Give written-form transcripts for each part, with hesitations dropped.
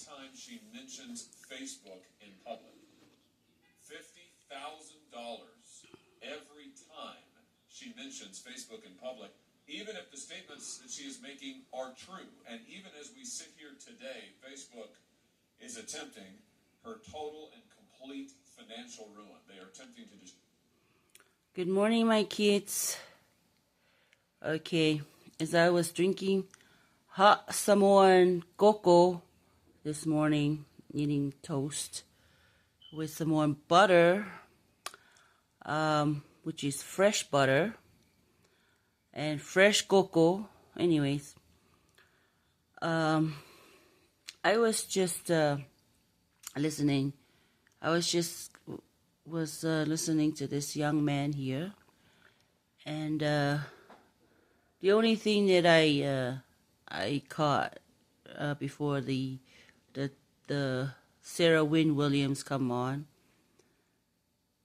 time she mentions Facebook in public. $50,000 every time she mentions Facebook in public, even if the statements that she is making are true. And even as we sit here today, Facebook is attempting her total and complete financial ruin. They are attempting to destroy. Good morning, my kids. Okay, as I was drinking hot Samoan cocoa this morning, eating toast with Samoan butter, which is fresh butter and fresh cocoa. Anyways, I was just listening. I was just listening to this young man here, and the only thing that I caught before the Sarah Wynne Williams come on,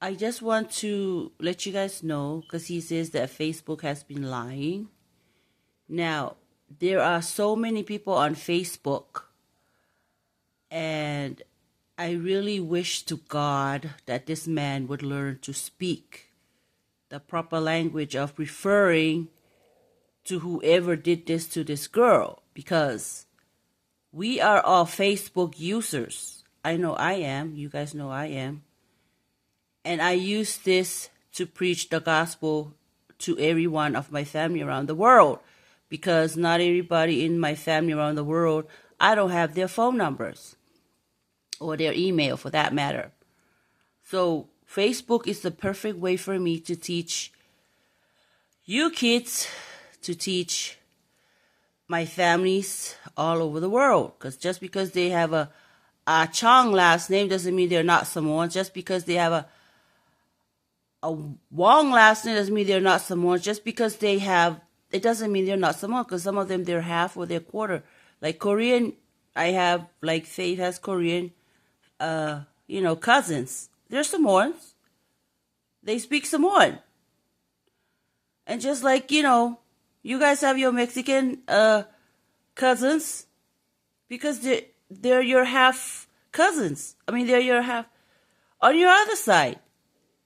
I just want to let you guys know, because he says that Facebook has been lying. Now, there are so many people on Facebook, and I really wish to God that this man would learn to speak the proper language of referring to whoever did this to this girl, because we are all Facebook users. I know I am. You guys know I am. And I use this to preach the gospel to everyone of my family around the world, because not everybody in my family around the world, I don't have their phone numbers or their email for that matter. So Facebook is the perfect way for me to teach you kids, to teach my families all over the world. Because just because they have a Chong last name doesn't mean they're not Samoan. Just because they have a Wong last name doesn't mean they're not Samoan. Just because they have, it doesn't mean they're not Samoan, because some of them, they're half or they're quarter. Like Korean, I have, like Faith has Korean, cousins. They're Samoans. They speak Samoan. And just like, you guys have your Mexican cousins, because they're your half cousins. I mean, they're your half on your other side.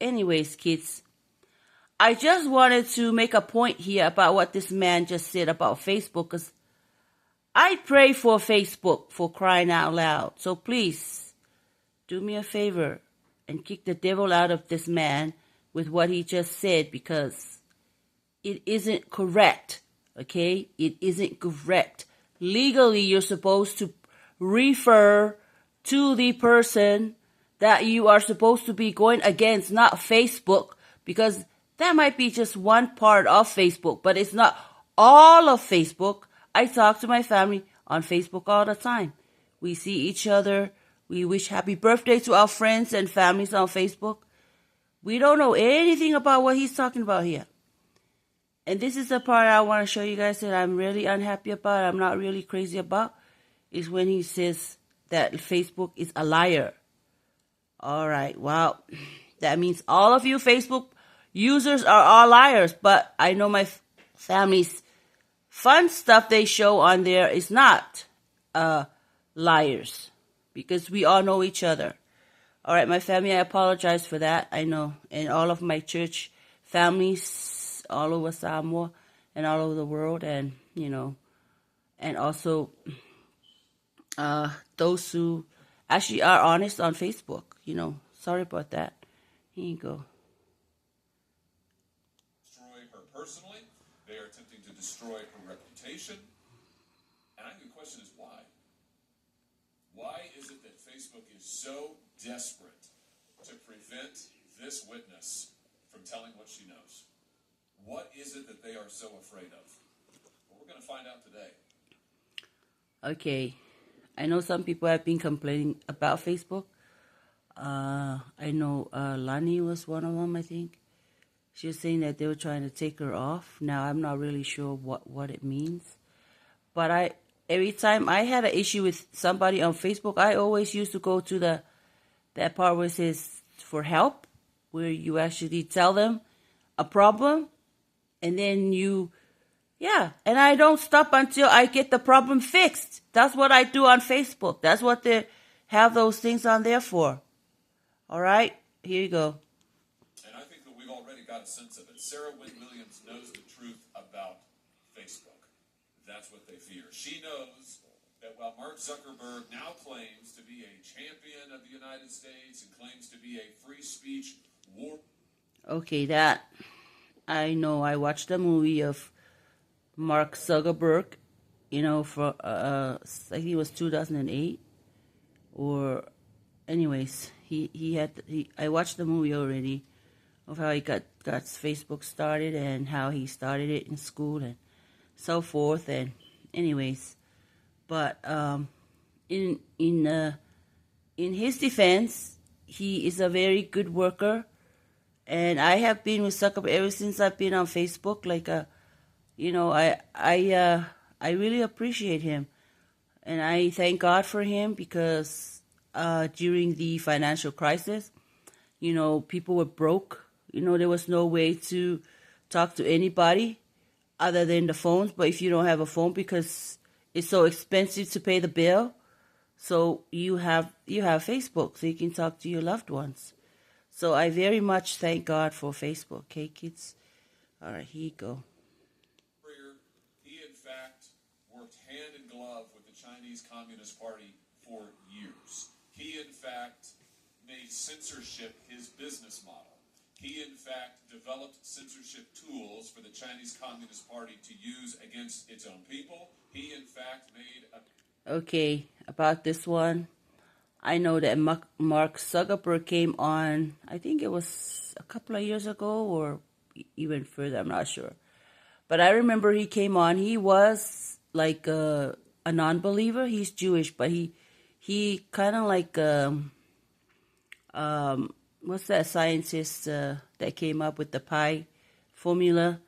Anyways, kids, I just wanted to make a point here about what this man just said about Facebook, because I pray for Facebook, for crying out loud. So please, do me a favor and kick the devil out of this man with what he just said, because it isn't correct, okay? It isn't correct. Legally, you're supposed to refer to the person that you are supposed to be going against, not Facebook, because that might be just one part of Facebook, but it's not all of Facebook. I talk to my family on Facebook all the time. We see each other. We wish happy birthday to our friends and families on Facebook. We don't know anything about what he's talking about here. And this is the part I want to show you guys that I'm really unhappy about, I'm not really crazy about, is when he says that Facebook is a liar. All right, well, that means all of you Facebook users are all liars, but I know my family's fun stuff they show on there is not liars, because we all know each other. All right, my family, I apologize for that. I know, and all of my church families all over Samoa and all over the world, and and also those who actually are honest on Facebook. Sorry about that. Here you go. Destroy her personally. They are attempting to destroy her reputation. And I think the question is why? Why is it that Facebook is so desperate to prevent this witness from telling what she knows? What is it that they are so afraid of? Well, we're going to find out today. Okay. I know some people have been complaining about Facebook. I know Lani was one of them, I think. She was saying that they were trying to take her off. Now, I'm not really sure what it means. But every time I had an issue with somebody on Facebook, I always used to go to that part where it says for help, where you actually tell them a problem, and then you Yeah, and I don't stop until I get the problem fixed. That's what I do on Facebook. That's what they have those things on there for. All right, here you go. And I think that we've already got a sense of it. Sarah Wynne Williams knows the truth about Facebook. That's what they fear. She knows that while Mark Zuckerberg now claims to be a champion of the United States and claims to be a free speech war. Okay, that I know. I watched the movie of Mark Zuckerberg, for I think it was 2008, or anyways, I watched the movie already of how he got Facebook started and how he started it in school and so forth, and anyways, but in his defense, he is a very good worker, and I have been with Zuckerberg ever since I've been on Facebook. I really appreciate him, and I thank God for him because during the financial crisis, people were broke. There was no way to talk to anybody other than the phones. But if you don't have a phone because it's so expensive to pay the bill, so you have Facebook, so you can talk to your loved ones. So I very much thank God for Facebook. Okay, kids? All right, here you go. He, in fact, worked hand in glove with the Chinese Communist Party for years. He, in fact, made censorship his business model. He, in fact, developed censorship tools for the Chinese Communist Party to use against its own people. He, in fact, made a... Okay, about this one, I know that Mark Zuckerberg came on, I think it was a couple of years ago or even further, I'm not sure. But I remember he came on. He was like a non-believer. He's Jewish, but he kind of like... what's that scientist that came up with the pi formula?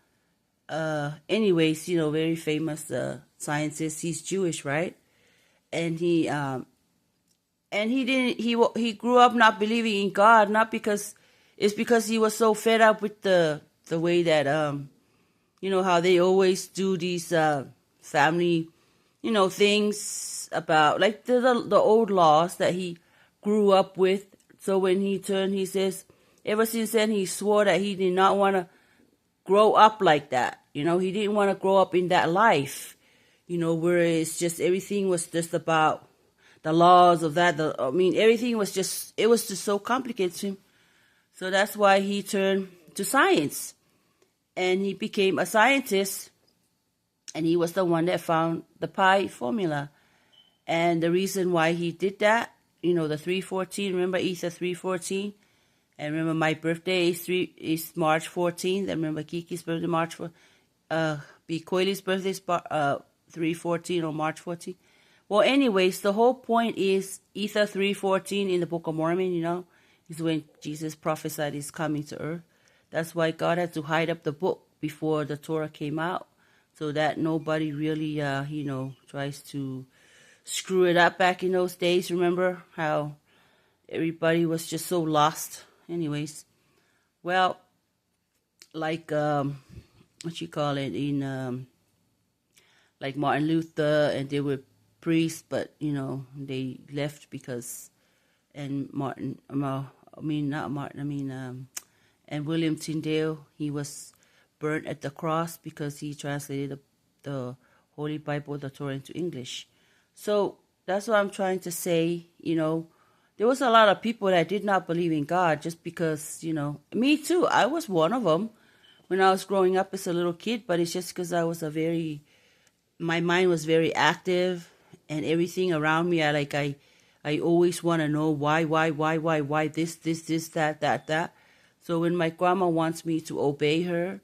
Anyways, very famous scientist. He's Jewish, right? And he grew up not believing in God, not because he was so fed up with the way that how they always do these family things about like the old laws that he grew up with. So when he turned, he says, ever since then, he swore that he did not want to grow up like that. He didn't want to grow up in that life, where it's just everything was just about the laws of that. Everything was just so complicated to him. So that's why he turned to science. And he became a scientist. And he was the one that found the pi formula. And the reason why he did that, the 314, remember Ether 314? And remember my birthday is March 14th. And remember Kiki's birthday, March 4th. Koili's birthday is 314 or March 14th. Well, anyways, the whole point is Ether 314 in the Book of Mormon, is when Jesus prophesied he's coming to earth. That's why God had to hide up the book before the Torah came out, so that nobody really, tries to screw it up back in those days. Remember how everybody was just so lost? Anyways, well, like, what you call it, in, like Martin Luther, and they were priests, but, they left because, and and William Tyndale, he was burnt at the cross because he translated the Holy Bible, the Torah, into English. So that's what I'm trying to say. There was a lot of people that did not believe in God just because, me too. I was one of them when I was growing up as a little kid, but it's just because I was my mind was very active, and everything around me, I always want to know why this, that. So when my grandma wants me to obey her,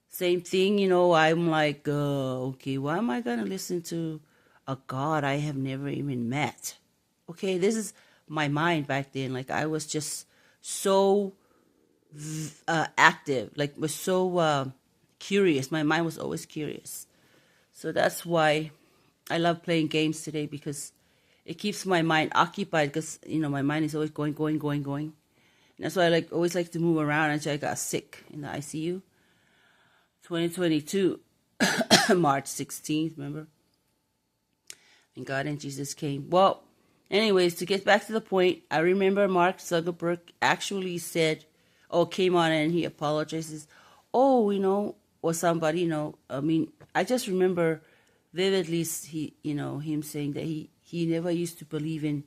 same thing, I'm like, okay, why am I going to listen to a God I have never even met? Okay, this is my mind back then. Like, I was just so active, like, was so curious. My mind was always curious. So that's why I love playing games today, because it keeps my mind occupied, because, my mind is always going. And that's why I always like to move around until I got sick in the ICU. 2022, March 16th, remember? And God and Jesus came. Well, anyways, to get back to the point, I remember Mark Zuckerberg actually said, came on and he apologizes. Or somebody, I mean, I just remember vividly, him saying that he never used to believe in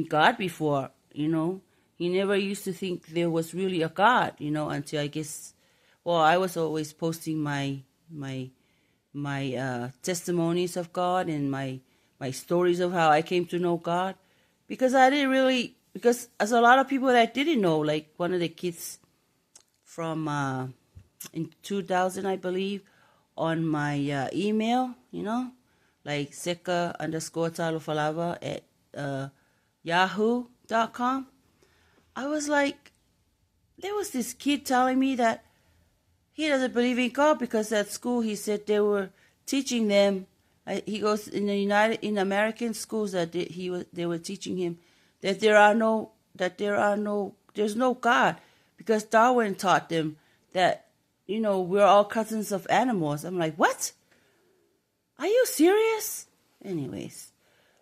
God before, He never used to think there was really a God, until I guess, I was always posting my testimonies of God and my stories of how I came to know God, because as a lot of people that didn't know, like one of the kids from in 2000, I believe, on my email, like Seka_Talufalava at yahoo.com. I was like, there was this kid telling me that he doesn't believe in God because at school he said they were teaching them. He goes in American schools that they were teaching him that there's no God, because Darwin taught them that we're all cousins of animals. I'm like, what? Are you serious? Anyways,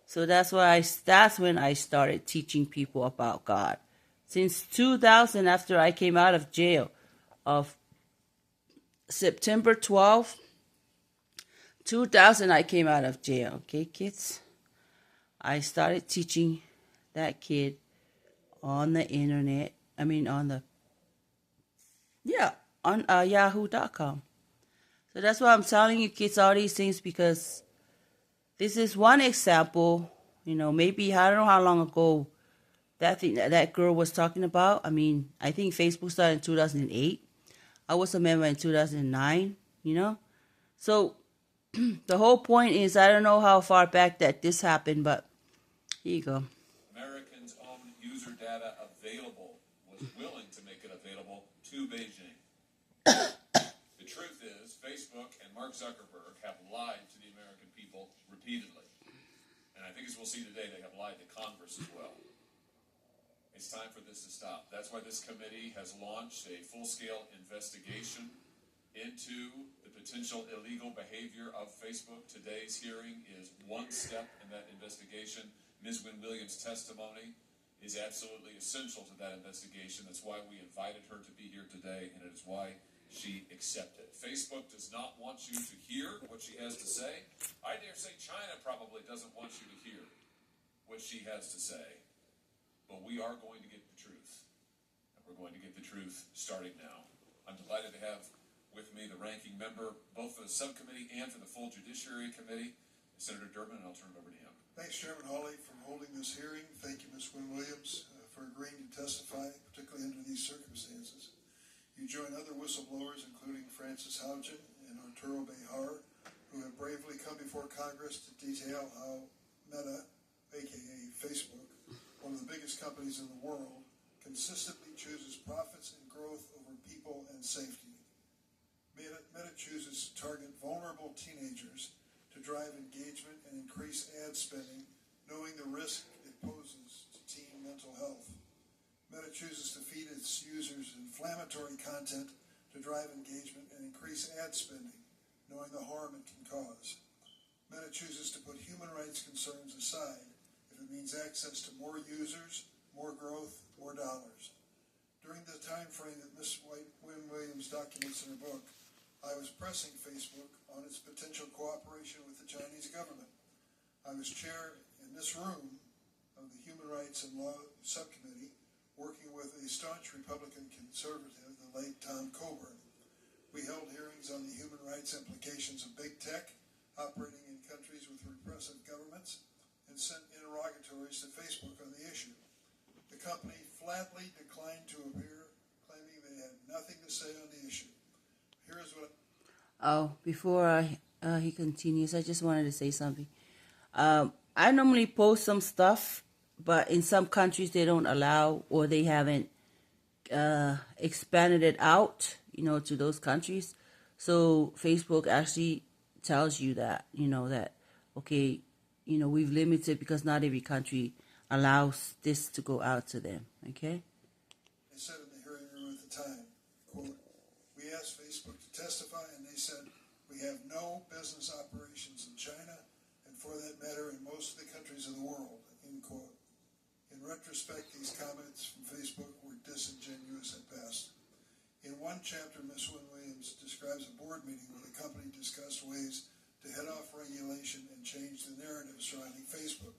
so that's when I started teaching people about God. Since 2000, after I came out of jail, of September 12th, 2000, I came out of jail. Okay, kids? I started teaching that kid on the internet. I mean, on yahoo.com. So that's why I'm telling you kids all these things, because this is one example. Maybe, I don't know how long ago that girl was talking about. I mean, I think Facebook started in 2008. I was a member in 2009, So the whole point is, I don't know how far back that this happened, but here you go. Americans' own user data available was willing to make it available to Beijing. The truth is, Facebook and Mark Zuckerberg have lied to the American people repeatedly. And I think, as we'll see today, they have lied to Congress as well. It's time for this to stop. That's why this committee has launched a full-scale investigation into the potential illegal behavior of Facebook. Today's hearing is one step in that investigation. Ms. Wynne Williams' testimony is absolutely essential to that investigation. That's why we invited her to be here today, and it is why she accepted. Facebook does not want you to hear what she has to say. I dare say China probably doesn't want you to hear what she has to say. But we are going to get the truth. And we're going to get the truth starting now. I'm delighted to have with me the ranking member, both for the subcommittee and for the full Judiciary Committee, Senator Durbin, and I'll turn it over to him. Thanks, Chairman Hawley, for holding this hearing. Thank you, Ms. Wynne Williams, for agreeing to testify, particularly under these circumstances. You join other whistleblowers, including Frances Haugen and Arturo Bejar, who have bravely come before Congress to detail how Meta, aka Facebook, one of the biggest companies in the world, consistently chooses profits and growth over people and safety. Meta chooses to target vulnerable teenagers to drive engagement and increase ad spending, knowing the risk it poses to teen mental health. Meta chooses to feed its users inflammatory content to drive engagement and increase ad spending, knowing the harm it can cause. Meta chooses to put human rights concerns aside if it means access to more users, more growth, more dollars. During the time frame that Ms. Wynne Williams documents in her book, I was pressing Facebook on its potential cooperation with the Chinese government. I was chair in this room of the Human Rights and Law Subcommittee, working with a staunch Republican conservative, the late Tom Coburn. We held hearings on the human rights implications of big tech operating in countries with repressive governments, and sent interrogatories to Facebook on the issue. The company flatly declined to appear, claiming they had nothing to say on the issue. Here's what... Before he continues, I just wanted to say something. I normally post some stuff, but in some countries they don't allow, or they haven't expanded it out, to those countries. So Facebook actually tells you that, okay, we've limited, because not every country allows this to go out to them, okay? They said in the hearing room at the time, quote, we asked Facebook to testify, and they said, we We have no business operations in China, and for that matter, in most of the countries of the world, end quote. In retrospect, these comments from Facebook were disingenuous at best. In one chapter, Ms. Wynne Williams describes a board meeting where the company discussed ways to head off regulation and change the narrative surrounding Facebook.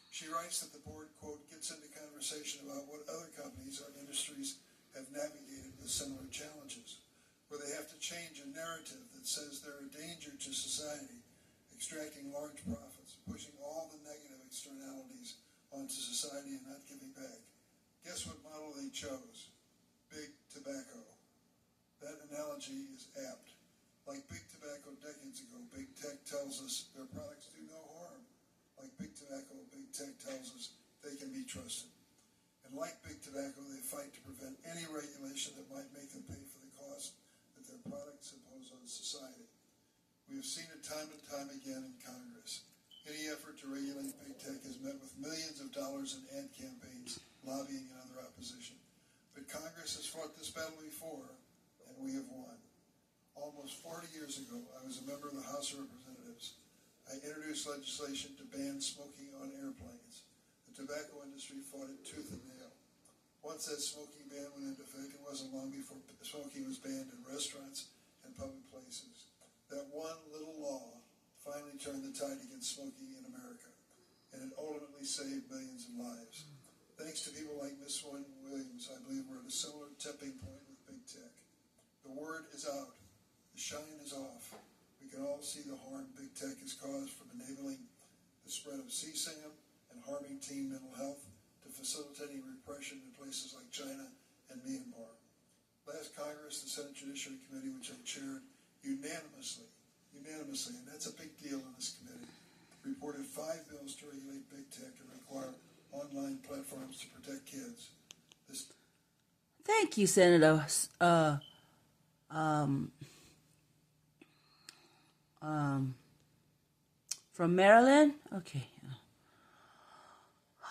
She writes that the board, quote, gets into conversation about what other companies or industries have navigated with similar challenges, where they have to change a narrative that says they're a danger to society, extracting large profits, pushing all the negative externalities onto society and not giving back. Guess what model they chose? Big tobacco. That analogy is apt. Like big tobacco decades ago, big tech tells us their products do no harm. Like big tobacco, big tech tells us they can be trusted. And like big tobacco, they fight to prevent any regulation that might make them pay for the cost that their products impose on society. We have seen it time and time again in Congress. Any effort to regulate big tech is met with millions of dollars in ad campaigns, lobbying, and other opposition. But Congress has fought this battle before, and we have won. Almost 40 years ago, I was a member of the House of Representatives. I introduced legislation to ban smoking on airplanes. The tobacco industry fought it tooth and nail. Once that smoking ban went into effect, it wasn't long before smoking was banned in restaurants and public places. That one little law finally turned the tide against smoking in America, and it ultimately saved millions of lives. Thanks to people like Ms. Wynne Williams, I believe we're at a similar tipping point with big tech. The word is out. The shine is off. We can all see the harm big tech has caused from enabling the spread of CSAM and harming teen mental health to facilitating repression in places like China and Myanmar. Last Congress, the Senate Judiciary Committee, which I chaired, unanimously, and that's a big deal in this committee, reported 5 bills to regulate big tech and require online platforms to protect kids. Thank you, Senator. From Maryland? Okay.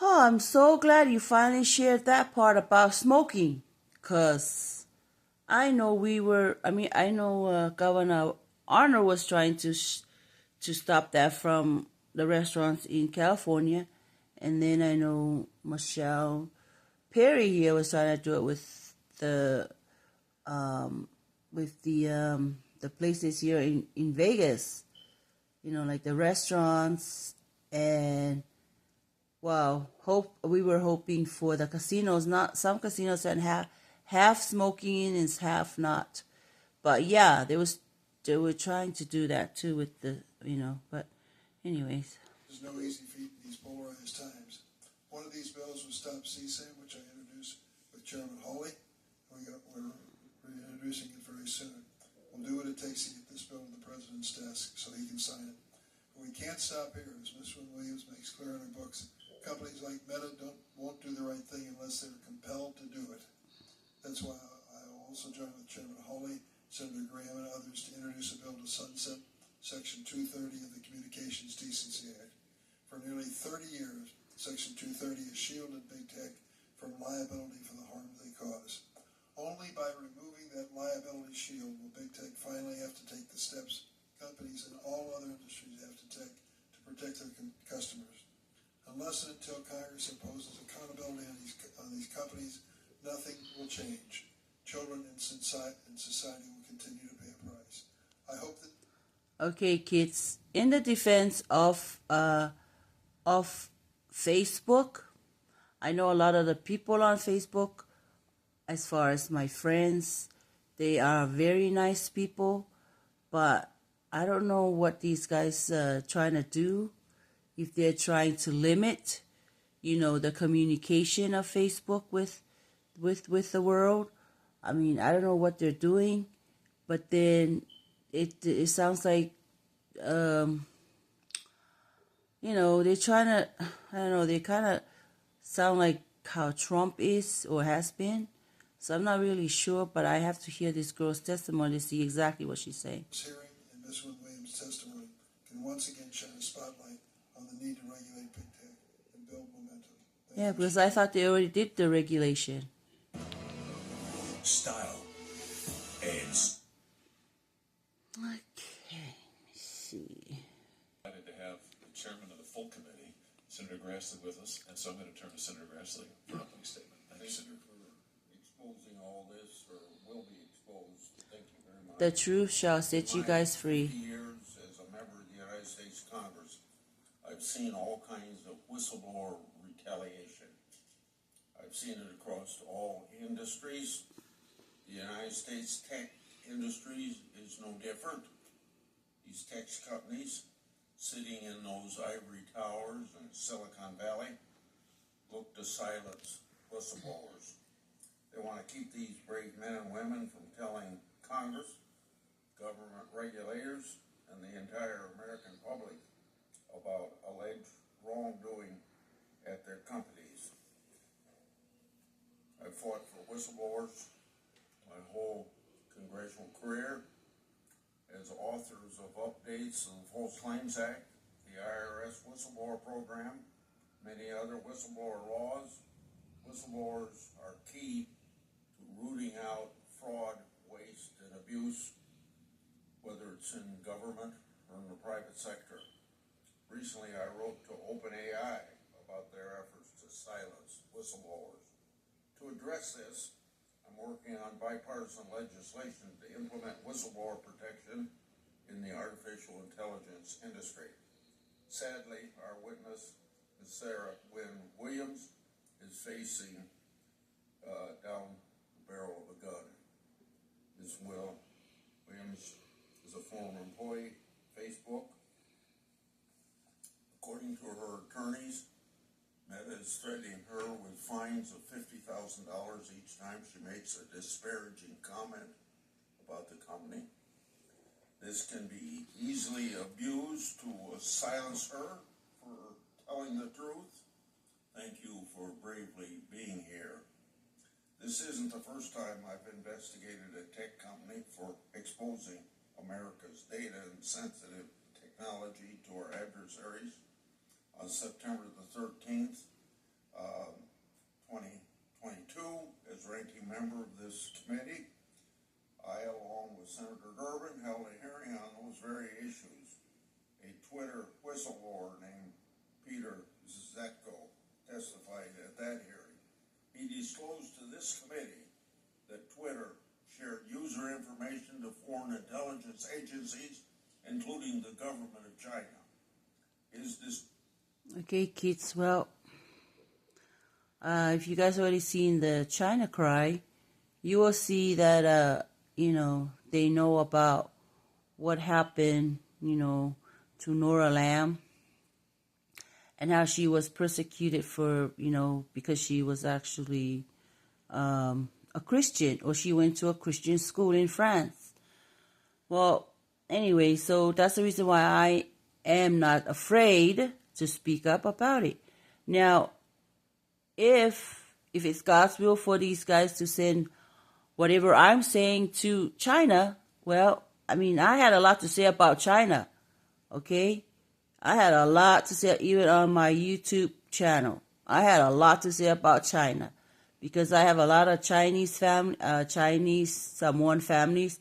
Oh, I'm so glad you finally shared that part about smoking. Because I know Governor Arnold was trying to stop that from the restaurants in California. And then I know Michelle Perry here was trying to do it with the places here in Vegas, like the restaurants, and we were hoping for the casinos. Not some casinos that have half smoking and half not, but yeah, they were trying to do that too with the But anyways, there's no easy feat in these polarized times. One of these bills was Stop CSAM, which I introduced with Chairman Hawley. We're introducing it very soon. We'll do what it takes to get this bill to the president's desk so he can sign it. But we can't stop here. As Ms. Wynne Williams makes clear in her books, companies like Meta won't do the right thing unless they're compelled to do it. That's why I also joined with Chairman Hawley, Senator Graham, and others to introduce a bill to sunset Section 230 of the Communications Decency Act. For nearly 30 years, Section 230 has shielded big tech from liability for the harm they cause. Only by removing that liability shield will big tech finally have to take the steps companies in all other industries have to take to protect their customers. Unless and until Congress imposes accountability on these companies, nothing will change. Children in society will continue to pay a price. I hope that. Okay, kids. In the defense of Facebook, I know a lot of the people on Facebook. As far as my friends, they are very nice people, but I don't know what these guys trying to do. If they're trying to limit, the communication of Facebook with the world. I mean, I don't know what they're doing, but then it sounds like they're trying to. I don't know. They kind of sound like how Trump is or has been. So I'm not really sure, but I have to hear this girl's testimony to see exactly what she's saying. This hearing and Ms. Wynne Williams' testimony can once again shine a spotlight on the need to regulate big tech and build momentum. Yeah, because I thought they already did the regulation. Style and chairman of the full committee, Senator Grassley, with us, and so I'm going to turn to Senator Grassley for an opening statement. Thank you, Senator. For exposing all this, or will be exposed. Thank you very much. The truth shall set you guys free. 50 years as a member of the United States Congress, I've seen all kinds of whistleblower retaliation. I've seen it across all industries. The United States tech industry is no different. These tech companies sitting in those ivory towers in Silicon Valley look to silence whistleblowers. They want to keep these brave men and women from telling Congress, government regulators, and the entire American public about alleged wrongdoing at their companies. I've fought for whistleblowers my whole congressional career as authors of updates of the False Claims Act, the IRS whistleblower program, many other whistleblower laws. Whistleblowers are key to rooting out fraud, waste, and abuse, whether it's in government or in the private sector. Recently, I wrote to OpenAI about their efforts to silence whistleblowers. To address this, I'm working on bipartisan legislation to implement whistleblower protection in the artificial intelligence industry. Sadly, our witness, Ms. Sarah Wynne Williams, is facing down the barrel of a gun. Ms. Williams is a former employee of Facebook. According to her attorneys, Meta is threatening her with fines of $50,000 each time she makes a disparaging comment about the company. This can be easily abused to silence her for telling the truth. Thank you for bravely being here. This isn't the first time I've investigated a tech company for exposing America's data and sensitive technology to our adversaries. On September the 13th, 2022, as ranking member of this committee, I, along with Senator Durbin, held a hearing on those very issues. A Twitter whistleblower named Peter Zetko testified at that hearing. He disclosed to this committee that Twitter shared user information to foreign intelligence agencies, including the government of China. Is this Okay, kids, well, if you guys already seen the China Cry, you will see that, they know about what happened, to Nora Lamb and how she was persecuted for, because she was actually a Christian, or she went to a Christian school in France. Well, anyway, so that's the reason why I am not afraid to speak up about it. Now, if it's God's will for these guys to send whatever I'm saying to China, well, I had a lot to say about China, okay? I had a lot to say, even on my YouTube channel. I had a lot to say about China because I have a lot of Chinese Samoan families.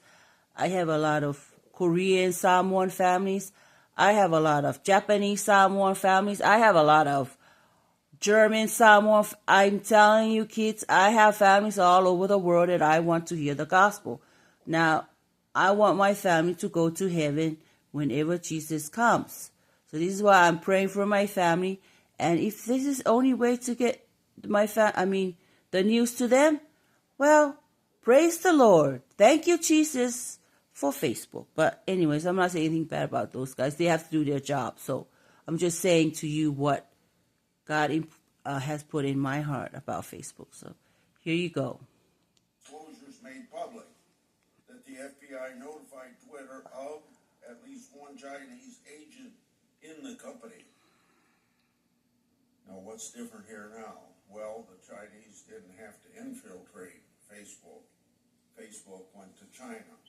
I have a lot of Korean Samoan families. I have a lot of Japanese Samoan families. I have a lot of German Samoan. I'm telling you, kids, I have families all over the world that I want to hear the gospel. Now, I want my family to go to heaven whenever Jesus comes. So this is why I'm praying for my family. And if this is the only way to get the news to them, well, praise the Lord. Thank you, Jesus, for Facebook. But anyways, I'm not saying anything bad about those guys. They have to do their job. So I'm just saying to you what God has put in my heart about Facebook. So here you go. disclosures made public that the FBI notified Twitter of at least one Chinese agent in the company. Now, what's different here now? Well, the Chinese didn't have to infiltrate Facebook. Facebook went to China.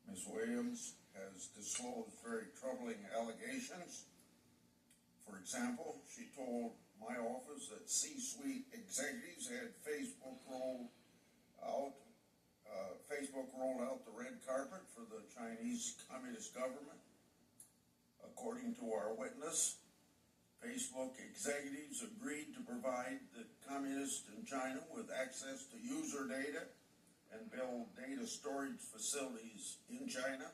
Ms. Williams has disclosed very troubling allegations. For example, she told my office that C-suite executives had Facebook rolled out the red carpet for the Chinese Communist government. According to our witness, Facebook executives agreed to provide the communists in China with access to user data and build data storage facilities in China.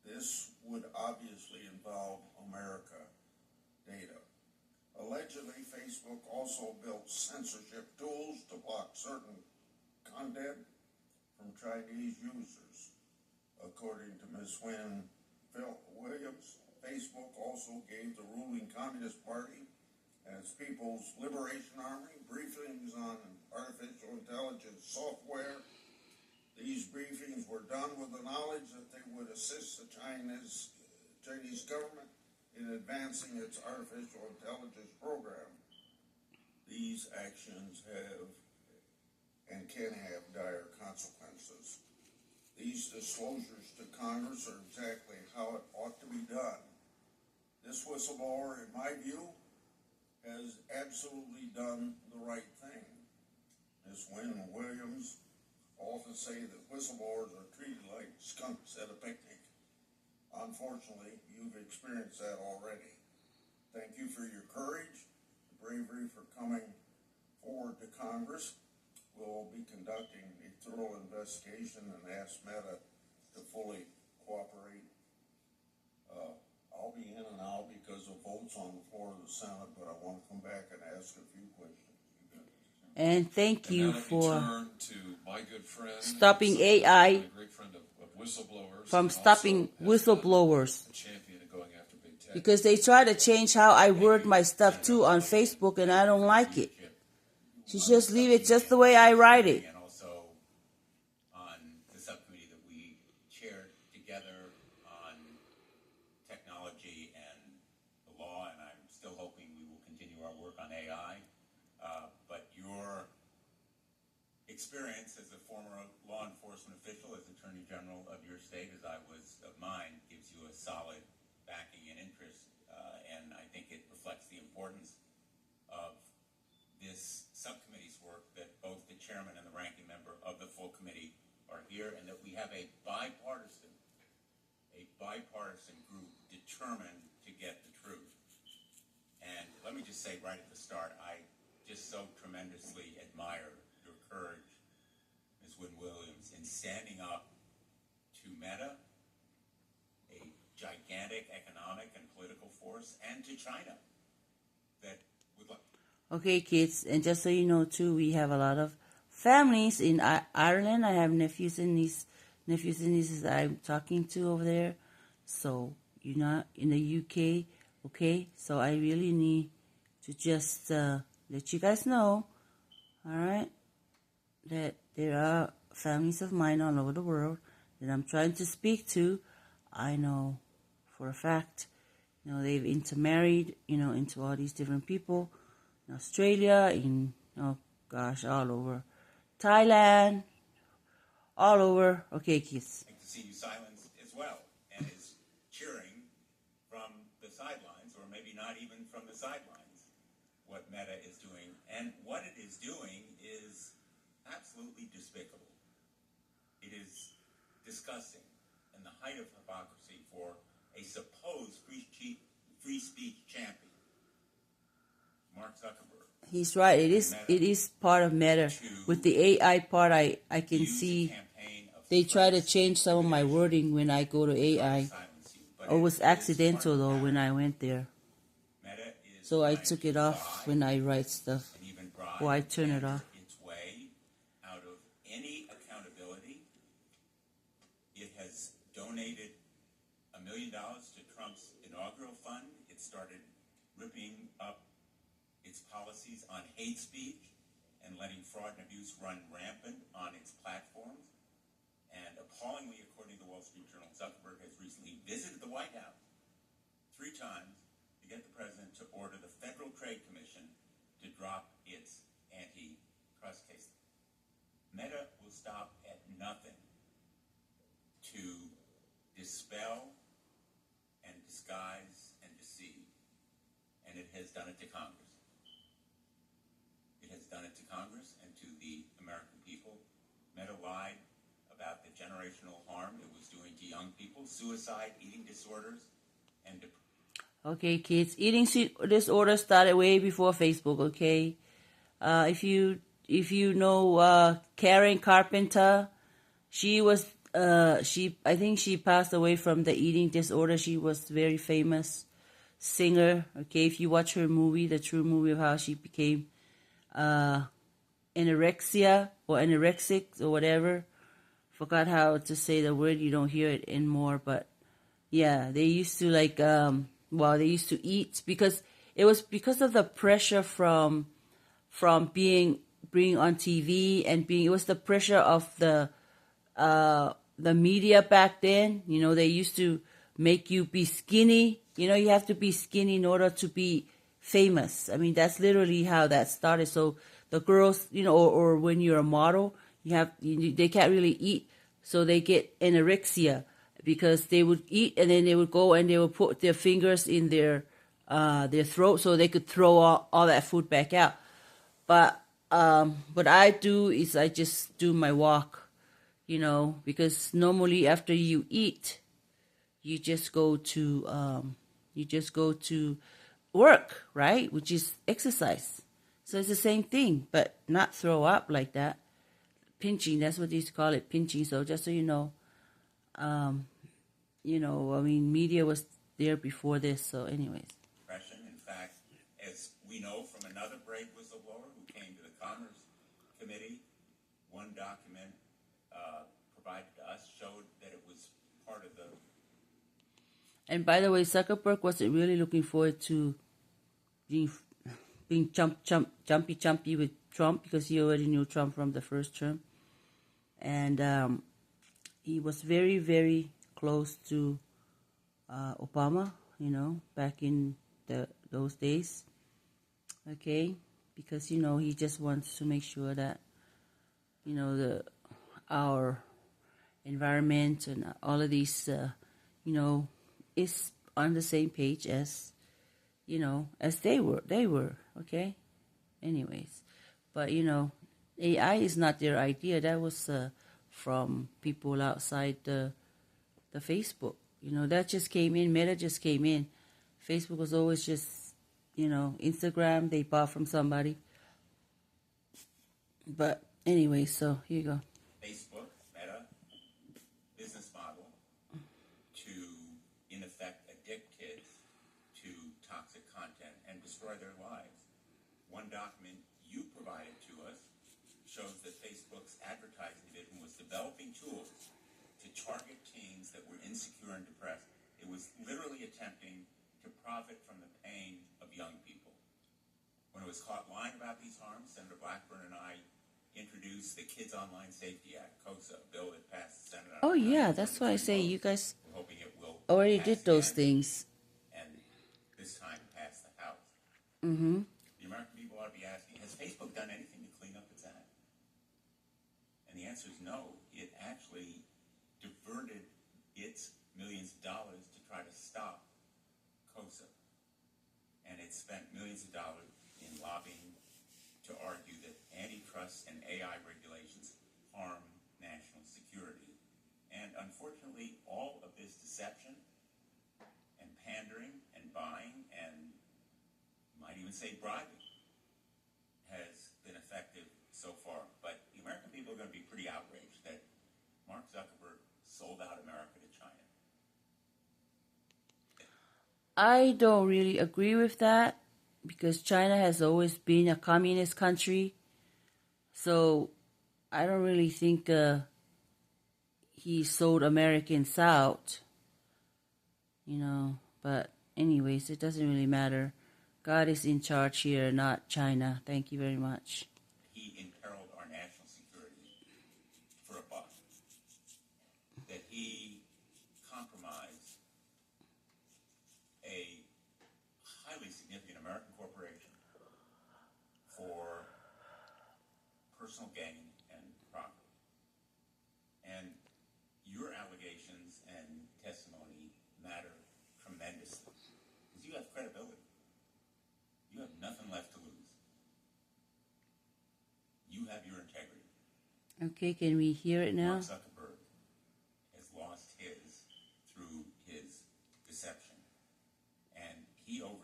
This would obviously involve America data. Allegedly, Facebook also built censorship tools to block certain content from Chinese users. According to Ms. Phil Williams, Facebook also gave the ruling Communist Party and its People's Liberation Army briefings on artificial intelligence software. These briefings were done with the knowledge that they would assist the Chinese government in advancing its artificial intelligence program. These actions have and can have dire consequences. These disclosures to Congress are exactly how it ought to be done. This whistleblower, in my view, has absolutely done the right thing. Ms. Wynne Williams often say that whistleblowers are treated like skunks at a picnic. Unfortunately, you've experienced that already. Thank you for your courage, bravery for coming forward to Congress. We'll be conducting a thorough investigation and ask Meta to fully cooperate. I'll be in and out because of votes on the floor of the Senate, but I want to come back and ask a few questions. And thank you And now let me for turn to my good friend, stopping my AI great friend of whistleblowers, from and stopping also has been whistleblowers. a champion of going after big tech. Because they try to change how I word my stuff too on Facebook, and I don't like it. You just leave it just the way I write it. And also on the subcommittee that we chaired together on technology and the law, and I'm still hoping we will continue our work on AI. But your experience as a former law enforcement official, as Attorney General of your state, as I was of mine, gives you a solid backing and interest, and I think it reflects the importance of this subcommittee's work, that both the chairman and the ranking member of the full committee are here, and that we have a bipartisan group determined to get the truth. And let me just say right at the start, I just so tremendously admire your courage, Ms. Wynne Williams, in standing up to Meta, a gigantic economic and political force, and to China that would like. Okay, kids, and just so you know too, we have a lot of families in Ireland. I have nephews and nieces that I'm talking to over there. So you're not in the UK, okay? So I really need to just let you guys know, all right, that there are families of mine all over the world that I'm trying to speak to. I know for a fact, they've intermarried, into all these different people. In Australia, all over. Thailand, all over. Okay, kids. To see you silenced as well, and is cheering from the sidelines, or maybe not even from the sidelines, what Meta is doing. And what it is doing is absolutely despicable. It is disgusting and the height of hypocrisy for a supposed free speech champion, Mark Zuckerberg. He's right. It is part of Meta. With the AI part, I can see they try to change some of my wording when I go to AI. It was accidental though when I went there. So I took it off when I write stuff. Or I turn it off. Its way out of any accountability. It has donated $1 million to Trump's inaugural fund. It started ripping up its policies on hate speech and letting fraud and abuse run rampant on its platforms. And appallingly, according to the Wall Street Journal, Zuckerberg has recently visited the White House 3 times to get the president to order the Federal Trade Commission to drop its antitrust case. Meta will stop at nothing to dispel and disguise and deceive. And it has done it to Congress. It has done it to Congress and to the American people. Meta lied about the generational harm it was doing to young people, suicide, eating disorders, and Okay, kids, eating disorder started way before Facebook. Okay, if you know Karen Carpenter, she was I think she passed away from the eating disorder. She was very famous singer. Okay, if you watch her movie, the true movie of how she became anorexia or anorexic or whatever. Forgot how to say the word. You don't hear it anymore, but yeah, they used to they used to eat because it was because of the pressure from being on TV and it was the pressure of the media back then. You know, they used to make you be skinny. You know, you have to be skinny in order to be famous. I mean, that's literally how that started. So the girls, you know, or when you're a model, they can't really eat, so they get anorexia because they would eat and then they would go and they would put their fingers in their throat so they could throw all that food back out. But what I do is I just do my walk, you know, because normally after you eat, you just go to work, right? Which is exercise. So it's the same thing, but not throw up like that. Pinching, that's what they used to call it, pinching. So just so you know, I mean, media was there before this. So anyways. depression. In fact, as we know from another brave whistleblower who came to the Commerce Committee, one document provided to us showed that it was part of the... And by the way, Zuckerberg wasn't really looking forward to being jumpy with Trump because he already knew Trump from the first term. And he was very, very close to Obama, you know, back in those days. Okay, because, you know, he just wants to make sure that, you know, our environment and all of these, you know, is on the same page as, you know, as they were, okay? Anyways, but, you know, AI is not their idea. That was from people outside the Facebook. You know, that just came in. Meta just came in. Facebook was always just, you know, Instagram, they bought from somebody. But anyway, so here you go. Facebook, Meta, business model to, in effect, addict kids to toxic content and destroy their lives. One document you provided to us shows that Facebook's advertising division was developing tools to target teens that were insecure and depressed. It was literally attempting to profit from the pain of young people. When it was caught lying about these harms, Senator Blackburn and I introduced the Kids Online Safety Act, KOSA, a bill that passed the Senate. Oh yeah, that's why I say you guys We're hoping it will already pass did those again, things. and this time pass the House. Mm-hmm. The American people ought to be asking, has Facebook done anything to clean up its act? And the answer is no. It actually diverted its millions of dollars to try to stop KOSA. And it spent millions of dollars in lobbying to argue that antitrust and AI regulations harm national security. And unfortunately, all of this deception and pandering and buying and you might even say bribing has been effective so far. But the American people are going to be pretty outraged that Mark Zuckerberg sold out America to China. I don't really agree with that because China has always been a communist country. So I don't really think he sold Americans out, you know. But anyways, it doesn't really matter. God is in charge here, not China. Thank you very much. He imperiled our national security for a buck. That he compromised a highly significant American corporation for personal gain and profit. And your allegations and testimony matter tremendously because you have credibility. You have nothing left to lose. You have your integrity. Okay, can we hear it now? Mark Zuckerberg has lost his through his deception.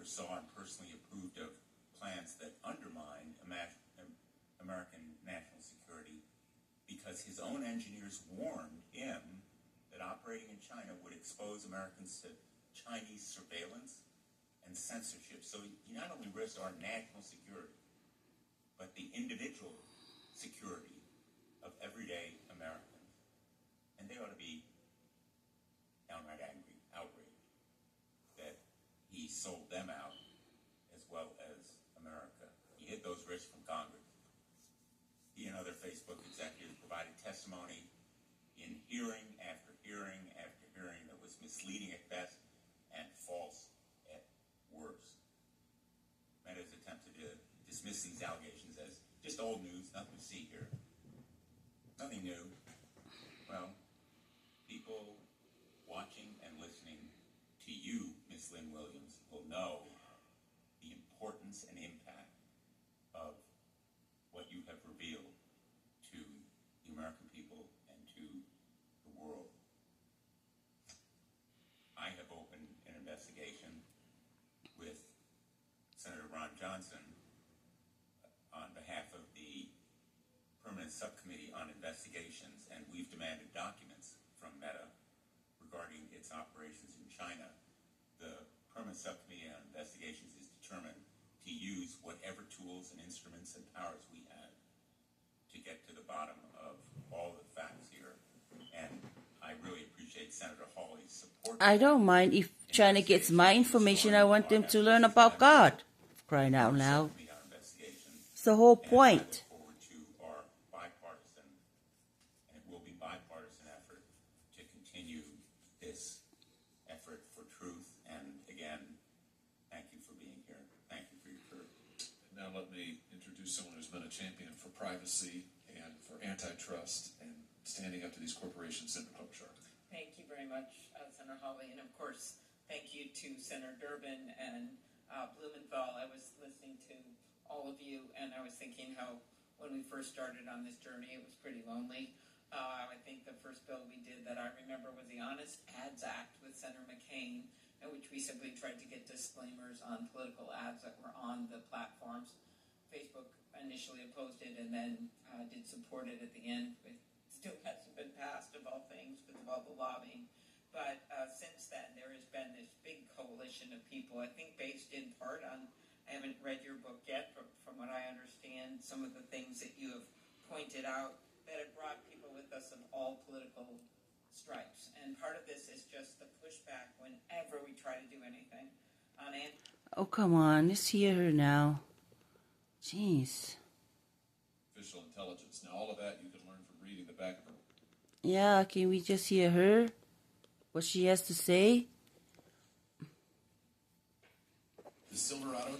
oversaw and personally approved of plans that undermine American national security because his own engineers warned him that operating in China would expose Americans to Chinese surveillance and censorship. So he not only risked our national security, but the individual security of everyday Americans. And they ought to be downright angry, outraged, that he sold them out as well as America. He hid those risks from Congress. He and other Facebook executives provided testimony in hearing after hearing after hearing that was misleading at best and false at worst. Meta has attempted to dismiss these allegations as just old news, nothing to see here. Nothing new. Well, people watching and listening to you, Ms. Lynn Williams, will know the importance and impact of what you have revealed to the American people and to the world. I have opened an investigation with Senator Ron Johnson on behalf of the Permanent Subcommittee on Investigations, and we've demanded documents from Meta regarding its operations in China. The Permanent Subcommittee on Investigations is determined to use whatever tools and instruments and powers we have to get to the bottom of all the facts here. And I really appreciate Senator Hawley's support. I don't mind if China gets my information. I want them to learn about God. Crying out loud. It's the whole point. I look forward to our bipartisan, and it will be bipartisan effort to continue this effort for truth. And again, thank you for being here. Thank you for your courage. Now let me introduce someone who's been a champion for privacy and for antitrust and standing up to these corporations, Senator Klobuchar. Thank you very much, Senator Hawley, and of course, thank you to Senator Durbin and Blumenthal. I was listening to all of you, and I was thinking how when we first started on this journey, it was pretty lonely. I think the first bill we did that I remember was the Honest Ads Act with Senator McCain, in which we simply tried to get disclaimers on political ads that were on the platforms. Facebook initially opposed it and then did support it at the end. It still hasn't been passed, of all things, because of all the lobbying. But since then, there has been this big coalition of people, I think based in part on, I haven't read your book yet, but from what I understand, some of the things that you have pointed out that have brought people with us of all political stripes. And part of this is just the pushback whenever we try to do anything. Oh, come on. Let's hear her now. Jeez. Official intelligence. Now, all of that you can learn from reading the back of her. Yeah, can we just hear her? What she has to say? The Silverado